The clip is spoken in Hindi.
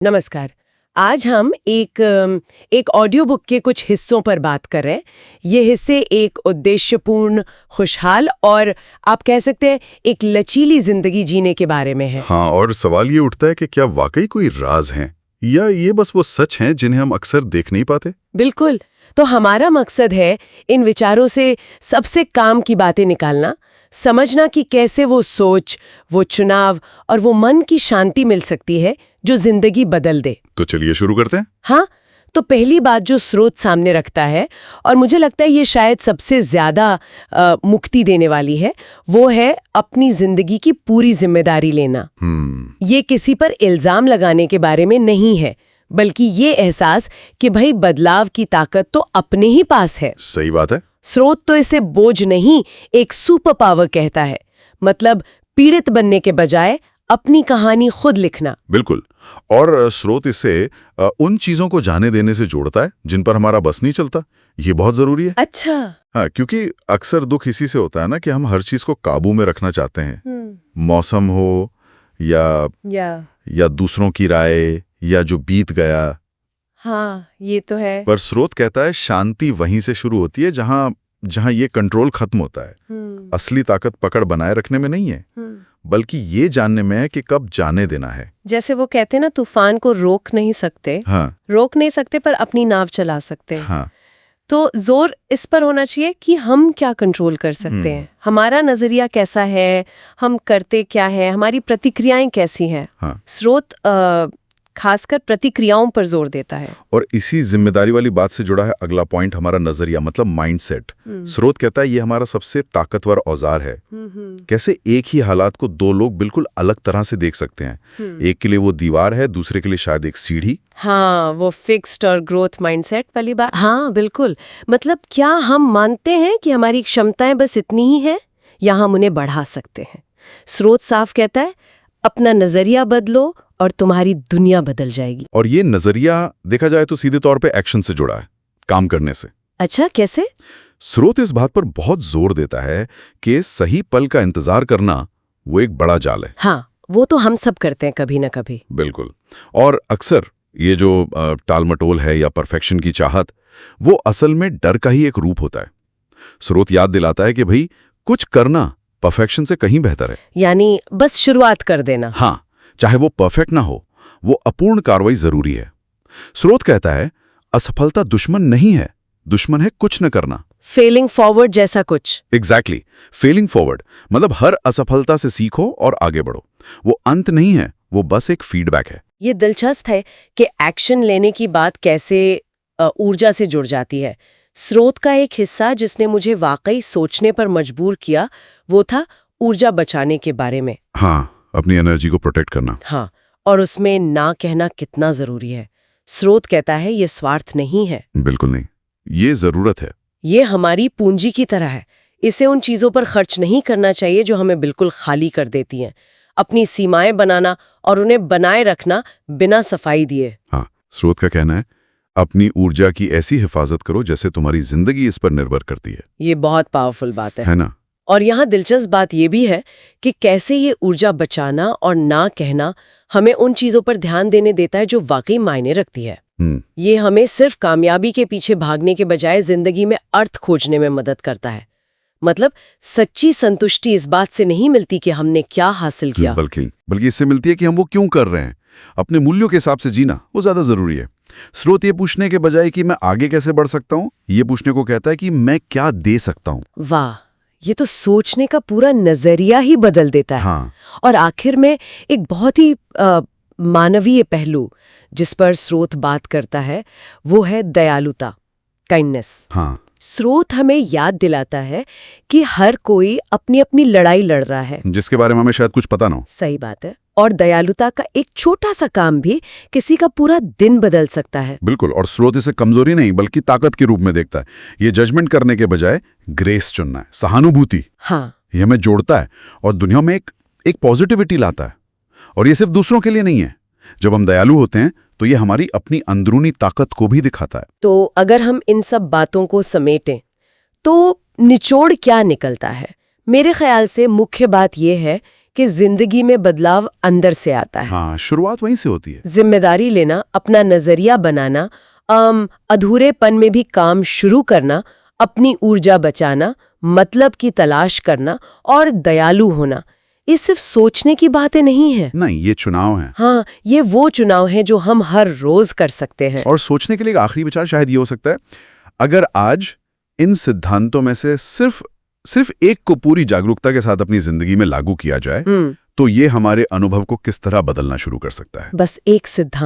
नमस्कार। आज हम एक ऑडियो बुक के कुछ हिस्सों पर बात कर रहे हैं। ये हिस्से एक उद्देश्यपूर्ण, खुशहाल और आप कह सकते हैं एक लचीली जिंदगी जीने के बारे में है। हाँ, और सवाल ये उठता है कि क्या वाकई कोई राज हैं या ये बस वो सच हैं जिन्हें हम अक्सर देख नहीं पाते। बिल्कुल। तो हमारा मकसद है इन विचारों से सबसे काम की बातें निकालना, समझना कि कैसे वो सोच, वो चुनाव और वो मन की शांति मिल सकती है जो जिंदगी बदल दे। तो चलिए शुरू करते हैं। हाँ, तो पहली बात जो स्रोत सामने रखता है और मुझे लगता है ये शायद सबसे ज्यादा मुक्ति देने वाली है, वो है अपनी जिंदगी की पूरी जिम्मेदारी लेना। ये किसी पर इल्जाम लगाने के बारे में नहीं है, बल्कि ये एहसास कि भाई बदलाव की ताकत तो अपने ही पास है। सही बात है। स्रोत तो इसे बोझ नहीं, एक सुपर पावर कहता है। मतलब पीड़ित बनने के बजाय अपनी कहानी खुद लिखना। बिल्कुल। और स्रोत इसे उन चीजों को जाने देने से जोड़ता है जिन पर हमारा बस नहीं चलता। ये बहुत जरूरी है। अच्छा। हाँ, क्योंकि अक्सर दुख इसी से होता है ना कि हम हर चीज को काबू में रखना चाहते हैं। मौसम हो या दूसरों की राय या जो बीत गया। हाँ, ये तो है। पर स्रोत कहता है शांति वहीं से शुरू होती है जहां ये कंट्रोल खत्म होता है। असली ताकत पकड़ बनाए रखने में नहीं है, बल्कि ये जानने में है कि कब जाने देना है। जैसे वो कहते हैं ना, तूफान को रोक नहीं सकते। हाँ, रोक नहीं सकते पर अपनी नाव चला सकते हैं। हाँ, तो जोर इस पर होना चाहिए कि हम क्या कंट्रोल कर सकते हैं, हमारा नजरिया कैसा है, हम करते क्या है, हमारी प्रतिक्रियाएं कैसी हैं। हाँ। स्रोत खासकर प्रतिक्रियाओं पर जोर देता है। और इसी जिम्मेदारी वाली बात से जुड़ा है अगला पॉइंट, हमारा नजरिया मतलब माइंडसेट। स्रोत कहता है ये हमारा सबसे ताकतवर औजार है। कैसे एक ही हालात को दो लोग बिल्कुल अलग तरह से देख सकते हैं। एक के लिए वो दीवार है, दूसरे के लिए शायद एक सीढ़ी। हाँ, वो फिक्स्ड और ग्रोथ माइंडसेट वाली बात। हाँ बिल्कुल। मतलब क्या हम मानते हैं कि हमारी क्षमताएं बस इतनी ही हैं या हम उन्हें बढ़ा सकते हैं? स्रोत साफ कहता है अपना नजरिया बदलो और तुम्हारी दुनिया बदल जाएगी। और ये नजरिया देखा जाए तो सीधे तौर पे एक्शन से जुड़ा है, काम करने से। अच्छा, कैसे? स्रोत इस बात पर बहुत जोर देता है कि सही पल का इंतजार करना वो एक बड़ा जाल है। हाँ, वो तो हम सब करते हैं कभी ना कभी। बिल्कुल। और अक्सर ये जो टालमटोल है या परफेक्शन की चाहत, वो असल में डर का ही एक रूप होता है। स्रोत याद दिलाता है कि भाई कुछ करना परफेक्शन से कहीं बेहतर है। यानी बस शुरुआत कर देना। हाँ, चाहे वो परफेक्ट ना हो, वो अपूर्ण कार्रवाई जरूरी है। स्रोत कहता है असफलता दुश्मन नहीं है, दुश्मन है कुछ न करना। फेलिंग फॉरवर्ड जैसा कुछ। एग्जैक्टली। फेलिंग फॉरवर्ड मतलब हर असफलता से सीखो और आगे बढ़ो। वो अंत नहीं है, वो बस एक फीडबैक है। ये दिलचस्प है कि एक्शन लेने की बात कैसे ऊर्जा से जुड़ जाती है। स्रोत का एक हिस्सा जिसने मुझे वाकई सोचने पर मजबूर किया, वो था ऊर्जा बचाने के बारे में। हाँ, अपनी एनर्जी को प्रोटेक्ट करना। हाँ, और उसमें ना कहना कितना जरूरी है। स्रोत कहता है ये स्वार्थ नहीं है। बिल्कुल नहीं, ये जरूरत है। ये हमारी पूंजी की तरह है। इसे उन चीजों पर खर्च नहीं करना चाहिए जो हमें बिल्कुल खाली कर देती हैं। अपनी सीमाएं बनाना और उन्हें बनाए रखना बिना सफाई दिए। हाँ, स्रोत का कहना है अपनी ऊर्जा की ऐसी हिफाजत करो जैसे तुम्हारी जिंदगी इस पर निर्भर करती है। ये बहुत पावरफुल बात है ना? और यहाँ दिलचस्प बात यह भी है कि कैसे ये ऊर्जा बचाना और ना कहना हमें उन चीजों पर ध्यान देने देता है जो वाकई मायने रखती है। ये हमें सिर्फ कामयाबी के पीछे भागने के बजाय जिंदगी में अर्थ खोजने में मदद करता है। मतलब सच्ची संतुष्टि इस बात से नहीं मिलती कि हमने क्या हासिल किया, बल्कि इससे मिलती है कि हम वो क्यों कर रहे हैं। अपने मूल्यों के हिसाब से जीना वो ज्यादा जरूरी है। स्रोत ये पूछने के बजाय कि मैं आगे कैसे बढ़ सकता हूँ, ये पूछने को कहता है कि मैं क्या दे सकता हूँ। वाह, ये तो सोचने का पूरा नजरिया ही बदल देता है। हाँ। और आखिर में एक बहुत ही मानवीय पहलू जिस पर स्रोत बात करता है वो है दयालुता, काइंडनेस। हाँ। स्रोत हमें याद दिलाता है कि हर कोई अपनी अपनी लड़ाई लड़ रहा है जिसके बारे में हमें शायद कुछ पता ना हो। सही बात है। और दयालुता का एक छोटा सा काम भी किसी का पूरा दिन बदल सकता है। बिल्कुल। और स्रोत इसे कमजोरी नहीं बल्कि ताकत के रूप में देखता है। ये जजमेंट करने के बजाय ग्रेस चुनना है, सहानुभूति। हाँ, ये हमें जोड़ता है और दुनिया में एक पॉजिटिविटी लाता है। और ये सिर्फ दूसरों के लिए नहीं है। जब हम दयालु होते हैं तो ये हमारी अपनी अंदरूनी ताकत को भी दिखाता है। तो अगर हम इन सब बातों को समेटें तो निचोड़ क्या निकलता है? मेरे ख्याल से मुख्य बात यह है कि कि जिंदगी में बदलाव अंदर से आता है। हाँ, शुरुआत वहीं से होती है। जिम्मेदारी लेना, अपना नजरिया बनाना, अधूरेपन में भी काम शुरू करना, अपनी ऊर्जा बचाना, मतलब की तलाश करना और दयालु होना, ये सिर्फ सोचने की बातें नहीं है। नहीं, ये चुनाव है। हाँ, ये वो चुनाव है जो हम हर रोज कर सकते हैं। और सोचने के लिए एक आखिरी विचार शायद ये हो सकता है, अगर आज इन सिद्धांतों में से सिर्फ एक को पूरी जागरूकता के साथ अपनी जिंदगी में लागू किया जाए, तो ये हमारे अनुभव को किस तरह बदलना शुरू कर सकता है। बस एक सिद्धांत